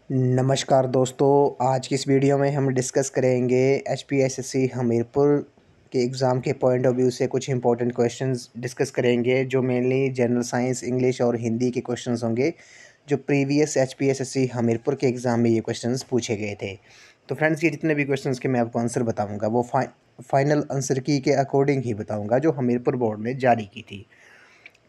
नमस्कार दोस्तों, आज की इस वीडियो में हम डिस्कस करेंगे एचपीएसएससी हमीरपुर के एग्ज़ाम के पॉइंट ऑफ व्यू से कुछ इंपॉर्टेंट क्वेश्चंस डिस्कस करेंगे जो मेनली जनरल साइंस, इंग्लिश और हिंदी के क्वेश्चंस होंगे जो प्रीवियस एचपीएसएससी हमीरपुर के एग्ज़ाम में ये क्वेश्चंस पूछे गए थे। तो फ्रेंड्स, ये जितने भी क्वेश्चंस के मैं आपको आंसर बताऊँगा वो फाइनल आंसर की के अकॉर्डिंग ही बताऊँगा जो हमीरपुर बोर्ड ने जारी की थी।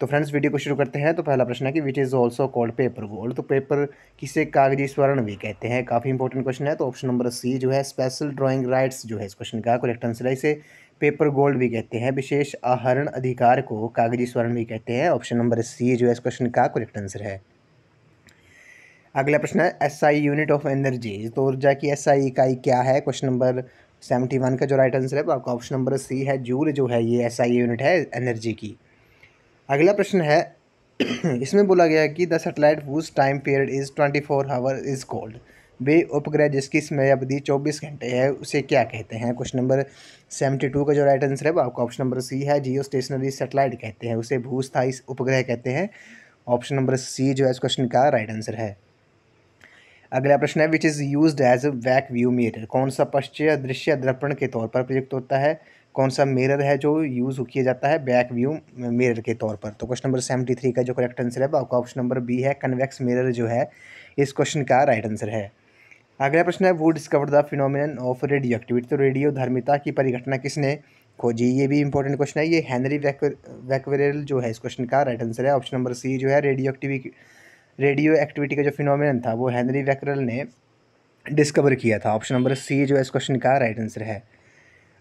तो फ्रेंड्स, वीडियो को शुरू करते हैं। तो पहला प्रश्न है कि which is also called paper gold. तो पेपर किसे कागजी स्वर्ण भी कहते हैं, काफ़ी इंपॉर्टेंट क्वेश्चन है। तो ऑप्शन नंबर सी जो है स्पेशल ड्राइंग राइट्स जो है इस क्वेश्चन का करेक्ट आंसर है। इसे पेपर गोल्ड भी कहते हैं। विशेष आहरण अधिकार को कागजी स्वर्ण भी कहते हैं। ऑप्शन नंबर सी जो है इस क्वेश्चन का करेक्ट आंसर है। अगला प्रश्न है एसआई यूनिट ऑफ एनर्जी। तो ऊर्जा की एसआई इकाई क्या है। क्वेश्चन नंबर 71 का जो राइट आंसर है वो आपका ऑप्शन नंबर सी है, जूल जो है ये एसआई यूनिट है एनर्जी की। अगला प्रश्न है इसमें बोला गया है कि the satellite whose time period is 24 hour is called. वे उपग्रह जिसकी समय अवधि 24 घंटे है उसे क्या कहते हैं। क्वेश्चन नंबर 72 का जो राइट आंसर है वो आपका ऑप्शन नंबर सी है, जियो स्टेशनरी सैटेलाइट कहते हैं उसे, भूस्थायी उपग्रह कहते हैं। ऑप्शन नंबर सी जो है इस क्वेश्चन का राइट आंसर है। अगला प्रश्न है which is used as a back view mirror. कौन सा पश्चिम दृश्य दर्पण के तौर पर प्रयुक्त होता है। कौन सा मिरर है जो यूज़ किया जाता है बैक व्यू मिरर के तौर पर। तो क्वेश्चन नंबर 73 का जो करेक्ट आंसर है वो आपका ऑप्शन नंबर बी है, कन्वेक्स मिरर जो है इस क्वेश्चन का राइट आंसर है। अगला प्रश्न है वो discovered the phenomenon of radio activity. तो रेडियो धर्मिता की परिघटना किसने खोजी। ये भी इंपॉर्टेंट क्वेश्चन है। ये हेनरी वैक्वेरेल जो है इस क्वेश्चन का राइट आंसर है। ऑप्शन नंबर सी जो है रेडियो एक्टिविटी का जो फिनोमिनन था वो हेनरी वैक्वेरेल ने डिस्कवर किया था। ऑप्शन नंबर सी जो है इस क्वेश्चन का राइट आंसर है।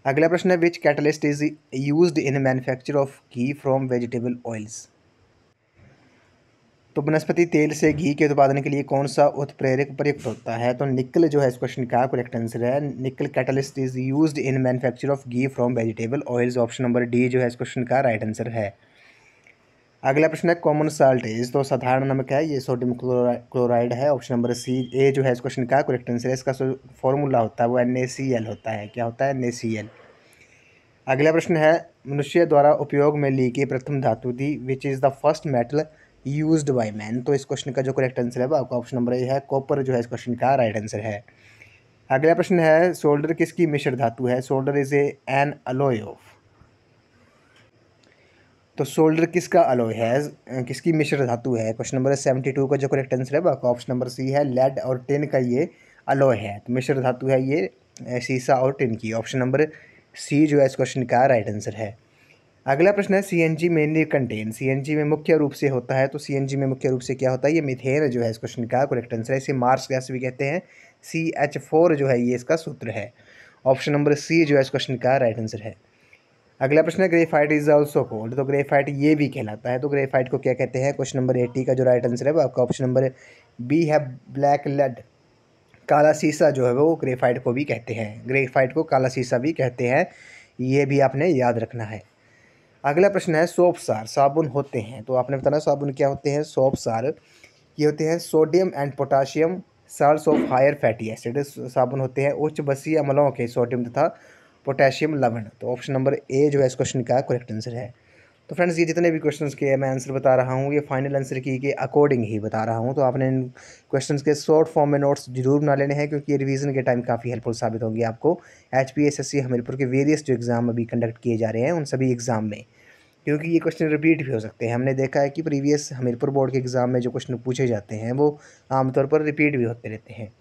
अगला प्रश्न है which catalyst is used in manufacture of ghee from vegetable oils. तो वनस्पति तेल से घी के उत्पादन के लिए कौन सा उत्प्रेरक प्रयुक्त होता है। तो निकल जो है इस क्वेश्चन का करेक्ट आंसर है। निकल catalyst is used in manufacture of ghee from vegetable oils. Option number D जो है इस क्वेश्चन का राइट आंसर है। अगला प्रश्न है कॉमन साल्ट इज। तो साधारण नमक है ये सोडियम क्लोराइड है। ऑप्शन नंबर सी ए जो है इस क्वेश्चन का करेक्ट आंसर है। इसका फॉर्मूला होता है वो NaCl होता है। क्या होता है, NaCl। अगला प्रश्न है मनुष्य द्वारा उपयोग में ली गई प्रथम धातु थी which is the first metal used by man. तो इस क्वेश्चन का जो करेक्ट आंसर है वो आपका ऑप्शन नंबर ए है, कॉपर जो है इस क्वेश्चन का राइट आंसर है। अगला प्रश्न है सोल्डर किसकी मिश्र धातु है। Solder is an alloy of. तो सोल्डर किसका अलॉय है, किसकी मिश्र धातु है। क्वेश्चन नंबर 72 का जो करेक्ट आंसर है वो आपका ऑप्शन नंबर सी है, लेड और टिन का ये अलॉय है। तो मिश्र धातु है ये सीसा और टिन की। ऑप्शन नंबर सी जो है इस क्वेश्चन का राइट आंसर है। अगला प्रश्न है सीएनजी मेनली कंटेन। सीएनजी में मुख्य रूप से होता है। तो सीएनजी में मुख्य रूप से क्या होता है, ये मीथेन जो है इस क्वेश्चन का करेक्ट आंसर है। इसे मार्स गैस भी कहते हैं। CH4 जो है ये इसका सूत्र है। ऑप्शन नंबर सी जो है इस क्वेश्चन का राइट आंसर है। अगला प्रश्न है ग्रेफाइट इज ऑल्सो कोल्ड। तो ग्रेफाइट ये भी कहलाता है। तो ग्रेफाइट को क्या कहते हैं। क्वेश्चन नंबर 80 का जो राइट आंसर है वो आपका ऑप्शन नंबर बी है, ब्लैक लेड। काला शीशा जो है वो ग्रेफाइट को भी कहते हैं। ग्रेफाइट को काला शीशा भी कहते हैं, ये भी आपने याद रखना है। अगला प्रश्न है सोप सार साबुन होते हैं। तो आपने बताना साबुन क्या होते हैं। सोप सार ये होते हैं sodium and potassium salts of higher fatty acid. साबुन होते हैं उच्च बसीय अम्लों के सोडियम तथा पोटेशियम लवण। तो ऑप्शन नंबर ए जो है इस क्वेश्चन का करेक्ट आंसर है। तो फ्रेंड्स, ये जितने भी क्वेश्चंस के मैं आंसर बता रहा हूँ ये फाइनल आंसर की के अकॉर्डिंग ही बता रहा हूँ। तो आपने इन क्वेश्चंस के शॉर्ट फॉर्म में नोट्स जरूर बना लेने हैं क्योंकि ये रिवीजन के टाइम काफ़ी हेल्पफुल साबित होंगे आपको। HPSSC हमीरपुर के वेरियस जो एग्ज़ाम अभी कंडक्ट किए जा रहे हैं उन सभी एग्ज़ाम में, क्योंकि ये क्वेश्चन रिपीट भी हो सकते हैं। हमने देखा है कि प्रीवियस हमीरपुर बोर्ड के एग्ज़ाम में जो क्वेश्चन पूछे जाते हैं वो आमतौर पर रिपीट भी होते रहते हैं।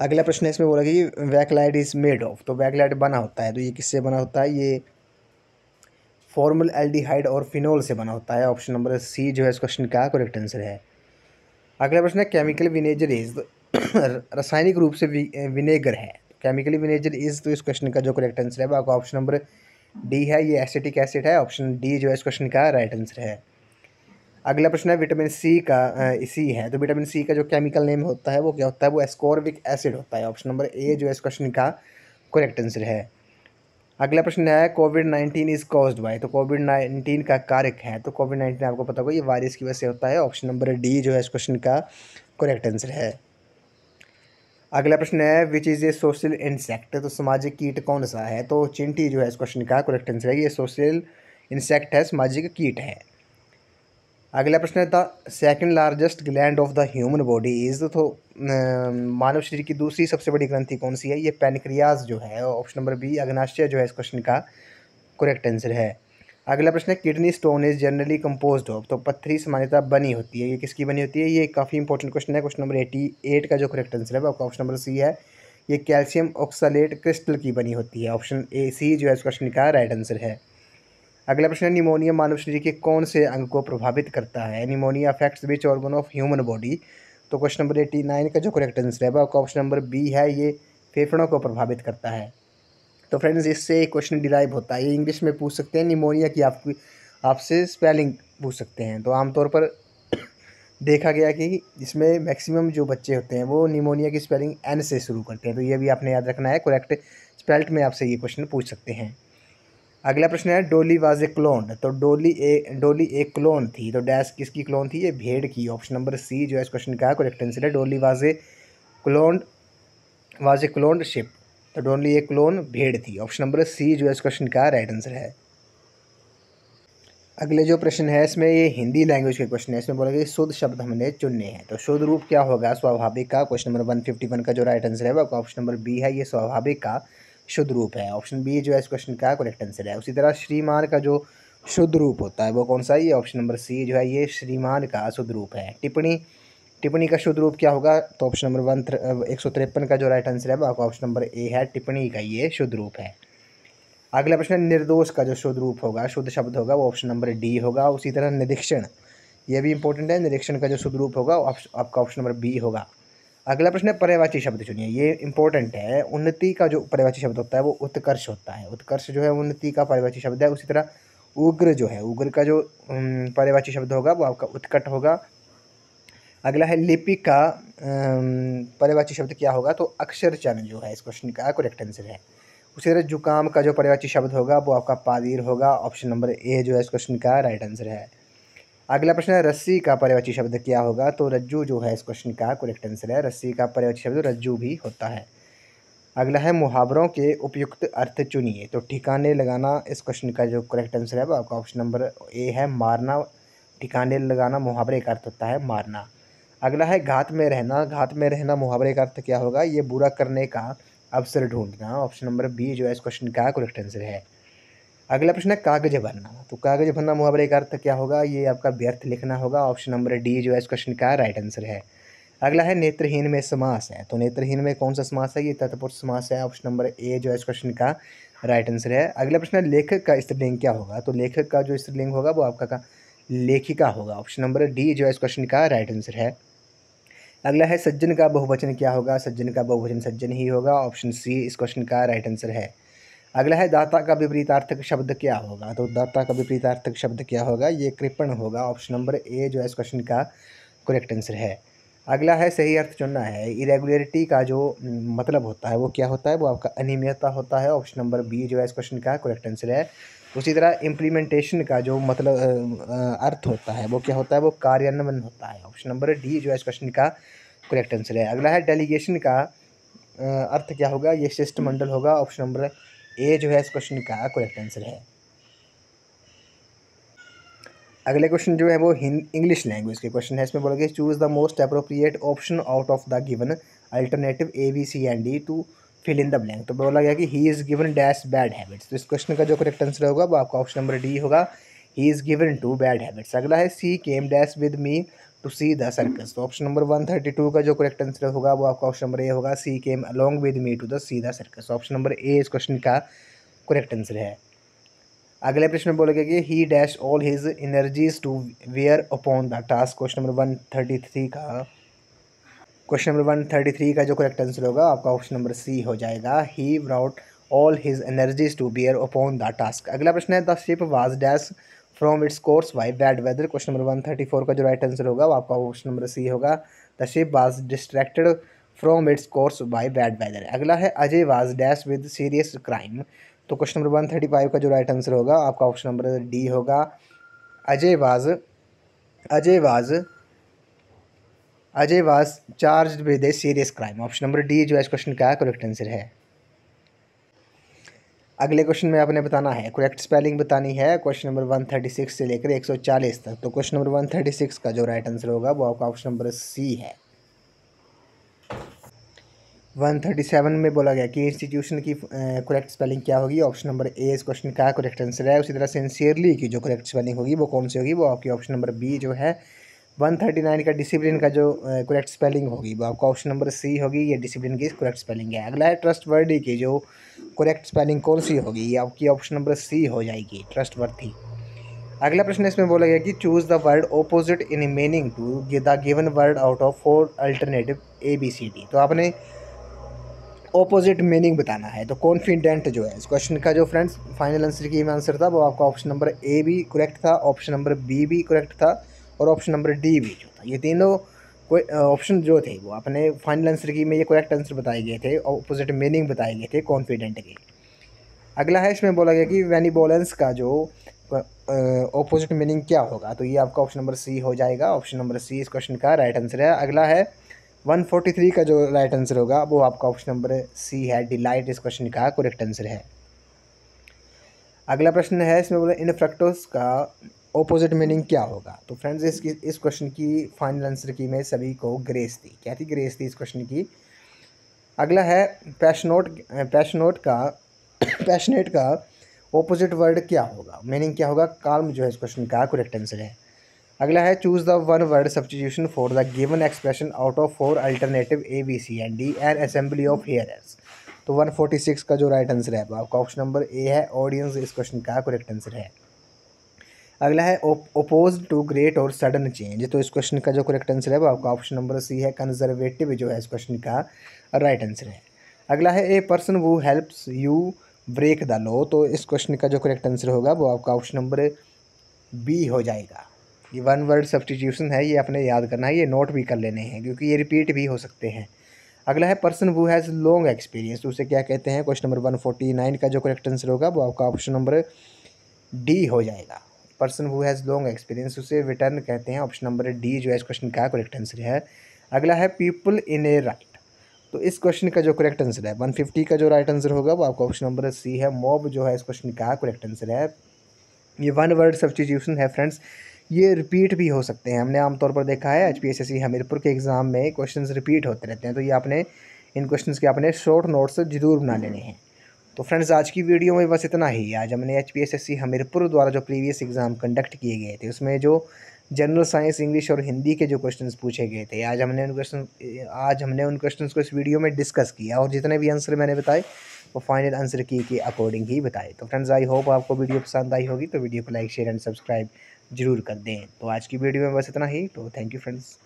अगला प्रश्न है इसमें बोला कि बैकलाइट इज़ मेड ऑफ। तो बैकलाइट बना होता है, तो ये किससे बना होता है, ये फॉर्मल एल्डिहाइड और फिनोल से बना होता है। ऑप्शन नंबर सी जो है इस क्वेश्चन का करेक्ट आंसर है। अगला प्रश्न है केमिकल विनेजर इज। रासायनिक रूप से विनेगर है। केमिकली विनेजर इज, तो इस क्वेश्चन का जो करेक्ट आंसर है वो आपका ऑप्शन नंबर डी है, ये एसिटिक एसिड है। ऑप्शन डी जो है इस क्वेश्चन का राइट आंसर है। अगला प्रश्न है विटामिन सी का सी है। तो विटामिन सी का जो केमिकल नेम होता है वो क्या होता है, वो एस्कॉर्बिक एसिड होता है। ऑप्शन नंबर ए जो है इस क्वेश्चन का करेक्ट आंसर है। अगला प्रश्न है कोविड-19 इज कॉज्ड बाय। तो कोविड-19 का कारक है। तो कोविड-19 आपको पता होगा ये वायरस की वजह से होता है। ऑप्शन नंबर डी जो है इस क्वेश्चन का करेक्ट आंसर है। अगला प्रश्न है which is a social insect. तो सामाजिक कीट कौन सा है। तो चींटी जो है इस क्वेश्चन का करेक्ट आंसर है। ये सोशल इंसेक्ट है, सामाजिक कीट है। अगला प्रश्न है the second largest gland of the human body is, तो मानव शरीर की दूसरी सबसे बड़ी ग्रंथि कौन सी है? ये पैनक्रियाज जो है, ऑप्शन नंबर बी अग्नाशय जो है इस क्वेश्चन का करेक्ट आंसर है। अगला प्रश्न है kidney stone is generally composed of, तो पत्थरी सामान्यतः बनी होती है, ये किसकी बनी होती है? ये काफ़ी इंपॉर्टेंट क्वेश्चन है। क्वेश्चन नंबर 88 का जो करेक्ट आंसर है वो आपका ऑप्शन नंबर सी है। ये कैल्शियम ऑक्सलेट क्रिस्टल की बनी होती है, ऑप्शन ए सी जो है इस क्वेश्चन का राइट आंसर है। अगला प्रश्न है निमोनिया मानव शरीर के कौन से अंग को प्रभावित करता है? Pneumonia affects which organ of human body, तो क्वेश्चन नंबर 89 का जो करेक्ट आंसर है वो आपका ऑप्शन नंबर बी है, ये फेफड़ों को प्रभावित करता है। तो फ्रेंड्स इससे एक क्वेश्चन डिराइव होता है, ये इंग्लिश में पूछ सकते हैं, निमोनिया की आपसे स्पेलिंग पूछ सकते हैं। तो आमतौर पर देखा गया कि इसमें मैक्सिमम जो बच्चे होते हैं वो निमोनिया की स्पेलिंग एन से शुरू करते हैं, तो ये भी आपने याद रखना है। करेक्ट स्पेल्ट में आपसे ये क्वेश्चन पूछ सकते हैं। अगला प्रश्न है डोली वाज ए क्लोन, तो डोली एक क्लोन थी, तो डैश किसकी क्लोन थी? ये भेड़ की, ऑप्शन नंबर सी जो है इस क्वेश्चन का करेक्ट आंसर है। डोली clone was a clone ship, तो डोली एक क्लोन भेड़ थी, ऑप्शन नंबर सी जो है इस क्वेश्चन का राइट आंसर है। अगले जो प्रश्न है इसमें ये हिंदी लैंग्वेज के क्वेश्चन है, इसमें बोला गया शुद्ध शब्द हमने चुनने हैं, तो शुद्ध रूप क्या होगा? स्वाभाविक का, क्वेश्चन नंबर 151 का जो राइट आंसर है वो ऑप्शन नंबर बी है, ये स्वाभाविक का शुद्ध रूप है, ऑप्शन बी जो है इस क्वेश्चन का करेक्ट आंसर है। उसी तरह श्रीमान का जो शुद्ध रूप होता है वो कौन सा है? ये ऑप्शन नंबर सी जो है ये श्रीमान का शुद्ध रूप है। टिप्पणी का शुद्ध रूप क्या होगा? तो ऑप्शन नंबर 153 का जो राइट आंसर है वो ऑप्शन नंबर ए है, टिप्पणी का ये शुद्ध रूप है। अगला प्रश्न है निर्दोष का जो शुद्ध रूप होगा, शुद्ध शब्द होगा वो ऑप्शन नंबर डी होगा। उसी तरह निरीक्षण, ये भी इंपॉर्टेंट है, निरीक्षण का जो शुद्ध रूप होगा आपका ऑप्शन नंबर बी होगा। अगला प्रश्न है पर्यायवाची शब्द चुनिए, ये इंपॉर्टेंट है। उन्नति का जो पर्यायवाची शब्द होता है वो उत्कर्ष होता है, उत्कर्ष जो है उन्नति का पर्यायवाची शब्द है। उसी तरह उग्र जो है, उग्र का जो पर्यायवाची शब्द होगा वो आपका उत्कट होगा। अगला है लिपि का पर्यायवाची शब्द क्या होगा? तो अक्षर चरण जो है इस क्वेश्चन का करेक्ट आंसर है। उसी तरह जुकाम का जो पर्यायवाची शब्द होगा वो आपका पादीर होगा, ऑप्शन नंबर ए जो है इस क्वेश्चन का राइट आंसर है। अगला प्रश्न है रस्सी का पर्यायवाची शब्द क्या होगा? तो रज्जू जो है इस क्वेश्चन का करेक्ट आंसर है, रस्सी का पर्यायवाची शब्द रज्जू भी होता है। अगला है मुहावरों के उपयुक्त अर्थ चुनिए, तो ठिकाने लगाना इस क्वेश्चन का जो करेक्ट आंसर है वो आपका ऑप्शन नंबर ए है, मारना। ठिकाने लगाना मुहावरे का अर्थ होता है मारना। अगला है घात में रहना, घात में रहना मुहावरे का अर्थ क्या होगा? ये बुरा करने का अवसर ढूंढना, ऑप्शन नंबर बी जो है इस क्वेश्चन का करेक्ट आंसर है। अगला प्रश्न है कागज भरना, तो कागज भरना मुहावरे का अर्थ क्या होगा? ये आपका व्यर्थ लिखना होगा, ऑप्शन नंबर डी जो है इस क्वेश्चन का राइट आंसर है। अगला है नेत्रहीन में समास है, तो नेत्रहीन में कौन सा समास है? ये तत्पुरुष समास है, ऑप्शन नंबर ए जो है इस क्वेश्चन का राइट आंसर है। अगला प्रश्न है लेखक का स्त्रीलिंग क्या होगा? तो लेखक का जो स्त्रीलिंग होगा वो आपका लेखिका होगा, ऑप्शन नंबर डी जो है इस क्वेश्चन का राइट आंसर है। अगला है सज्जन का बहुवचन क्या होगा? सज्जन का बहुवचन सज्जन ही होगा, ऑप्शन सी इस क्वेश्चन का राइट आंसर है। अगला है दाता का विपरीतार्थक शब्द क्या होगा? तो दाता का विपरीतार्थक शब्द क्या होगा? ये कृपण होगा, ऑप्शन नंबर ए जो है इस क्वेश्चन का करेक्ट आंसर है। अगला है सही अर्थ चुनना है, इरेगुलरिटी का जो मतलब होता है वो क्या होता है? वो आपका अनियमितता होता है, ऑप्शन नंबर बी जो है इस क्वेश्चन का करेक्ट आंसर है। उसी तरह इम्प्लीमेंटेशन का जो मतलब अर्थ होता है वो क्या होता है? वो कार्यान्वयन होता है, ऑप्शन नंबर डी जो है इस क्वेश्चन का करेक्ट आंसर है। अगला है डेलीगेशन का अर्थ क्या होगा? ये शिष्टमंडल होगा, ऑप्शन नंबर ए जो है इस क्वेश्चन का करेक्ट आंसर है। अगले क्वेश्चन जो है वो इंग्लिश लैंग्वेज के क्वेश्चन है, इसमें बोला गया choose the most appropriate option out of the given alternative A B C and D to fill in the blank, तो बोला गया कि he is given dash bad habits, तो इस क्वेश्चन का जो करेक्ट आंसर होगा वो आपका ऑप्शन नंबर डी होगा, he is given to bad habits. अगला है she came dash with me to see the circus, तो ऑप्शन नंबर 132 का जो करेक्ट आंसर होगा वो आपका ऑप्शन नंबर ए होगा, she came along with me to the see the circus, option number A इस क्वेश्चन का करेक्ट आंसर है। अगले प्रश्न में बोलेगा कि he dash all his energies to wear upon the task, question number 133 का जो करेक्ट आंसर होगा आपका ऑप्शन नंबर सी हो जाएगा, he brought all his energies to bear upon the task. अगला प्रश्न है the ship was dash from its course by bad weather, question number 134 का जो राइट आंसर होगा वो आपका ऑप्शन नंबर सी होगा, the ship was distracted from its course by bad weather. अगला है Ajay was dash with serious crime, तो question number 135 का जो राइट आंसर होगा आपका ऑप्शन नंबर डी होगा, Ajay was Ajay was Ajay was charged with a serious crime, option number D जो है इस क्वेश्चन का करेक्ट आंसर है। अगले क्वेश्चन में आपने बताना है, करेक्ट स्पेलिंग बतानी है क्वेश्चन नंबर 136 से लेकर 140 तक। तो क्वेश्चन नंबर 136 का जो राइट आंसर होगा वो आपका ऑप्शन नंबर सी है। 137 में बोला गया कि इंस्टीट्यूशन की करेक्ट स्पेलिंग क्या होगी, ऑप्शन नंबर ए इस क्वेश्चन का करेक्ट आंसर है। उसी तरह सिंसियरली की जो करेक्ट स्पेलिंग होगी वो कौन सी होगी, वो आपकी ऑप्शन नंबर बी जो है। 139 का डिसिप्लिन का जो करेक्ट स्पेलिंग होगी वो आपका ऑप्शन नंबर सी होगी, ये डिसिप्लिन की करेक्ट स्पेलिंग है। अगला है ट्रस्टवर्दी की जो करेक्ट स्पेलिंग कौन सी होगी, ये आपकी ऑप्शन नंबर सी हो जाएगी, ट्रस्टवर्थी। अगला प्रश्न इसमें बोला गया कि choose the word opposite in meaning to the given word out of 4 alternative ABCD। तो आपने ऑपोजिट मीनिंग बताना है। तो कॉन्फिडेंट जो है इस क्वेश्चन का जो फ्रेंड्स फाइनल आंसर की आंसर था वो आपका ऑप्शन नंबर ए भी करेक्ट था, ऑप्शन नंबर बी भी करेक्ट था और ऑप्शन नंबर डी भी जो था। ये तीनों कोई ऑप्शन जो थे वो अपने फाइनल आंसर की में ये करेक्ट आंसर बताए गए थे, ऑपोजिट मीनिंग बताए गए थे कॉन्फिडेंट के। अगला है इसमें बोला गया कि बेनिवोलेंस का जो ऑपोजिट मीनिंग क्या होगा, तो ये आपका ऑप्शन नंबर सी हो जाएगा, ऑप्शन नंबर सी इस क्वेश्चन का राइट आंसर है। अगला है 143 का जो राइट आंसर होगा वो आपका ऑप्शन नंबर सी है, डिलाइट इस क्वेश्चन का करेक्ट आंसर है। अगला प्रश्न है इसमें बोला इनफ्रक्टोस का ऑपोजिट मीनिंग क्या होगा। तो फ्रेंड्स इस क्वेश्चन की फाइनल आंसर की में सभी को ग्रेस थी, क्या थी, ग्रेस थी इस क्वेश्चन की। अगला है पैशनेट का ऑपोजिट वर्ड क्या होगा, मीनिंग क्या होगा, काल्म जो है इस क्वेश्चन का करेक्ट आंसर है। अगला है choose the one word substitution for the given expression out of 4 alternative ABCD N assembly of hairs. तो 146 का जो राइट आंसर है वो आपका ऑप्शन नंबर ए है, ऑडियंस इस क्वेश्चन का करेक्ट आंसर है। अगला है ओपोज टू ग्रेट और सडन चेंज। तो इस क्वेश्चन का जो करेक्ट आंसर है वो आपका ऑप्शन नंबर सी है, कंजर्वेटिव जो है इस क्वेश्चन का राइट आंसर है। अगला है ए पर्सन वो helps you break the law. तो इस क्वेश्चन का जो करेक्ट आंसर होगा वो आपका ऑप्शन नंबर बी हो जाएगा। ये वन वर्ड सब्स्टिट्यूशन है, ये अपने याद करना है, ये नोट भी कर लेने हैं क्योंकि ये रिपीट भी हो सकते हैं। अगला है पर्सन वो हैज़ लॉन्ग एक्सपीरियंस। तो उसे क्या कहते हैं, क्वेश्चन नंबर 149 का जो करेक्ट आंसर होगा वो आपका ऑप्शन नंबर डी हो जाएगा। Person who has long experience उसे वेटर्न कहते हैं, ऑप्शन नंबर डी जो है इस क्वेश्चन का करेक्ट आंसर है। अगला है पीपल इन ए राइट। तो इस क्वेश्चन का जो करेक्ट आंसर है 150 का जो राइट आंसर होगा वो आपका ऑप्शन नंबर सी है, मॉब जो है इस क्वेश्चन का करेक्ट आंसर है। ये वन वर्ड सब्स्टिट्यूशन है फ्रेंड्स, ये रिपीट भी हो सकते हैं, हमने आमतौर पर देखा है HPSSC हमीरपुर के एग्ज़ाम में क्वेश्चंस रिपीट होते रहते हैं। तो ये आपने इन क्वेश्चंस के अपने शॉर्ट नोट्स जरूर बना लेने हैं। तो फ्रेंड्स आज की वीडियो में बस इतना ही। आज हमने HPSSC हमीरपुर द्वारा जो प्रीवियस एग्ज़ाम कंडक्ट किए गए थे उसमें जो जनरल साइंस, इंग्लिश और हिंदी के जो क्वेश्चंस पूछे गए थे आज हमने उन क्वेश्चंस को इस वीडियो में डिस्कस किया और जितने भी आंसर मैंने बताए वो फाइनल आंसर की के अकॉर्डिंग ही बताए। तो फ्रेंड्स आई होप आपको वीडियो पसंद आई होगी, तो वीडियो को लाइक शेयर एंड सब्सक्राइब जरूर कर दें। तो आज की वीडियो में बस इतना ही, तो थैंक यू फ्रेंड्स।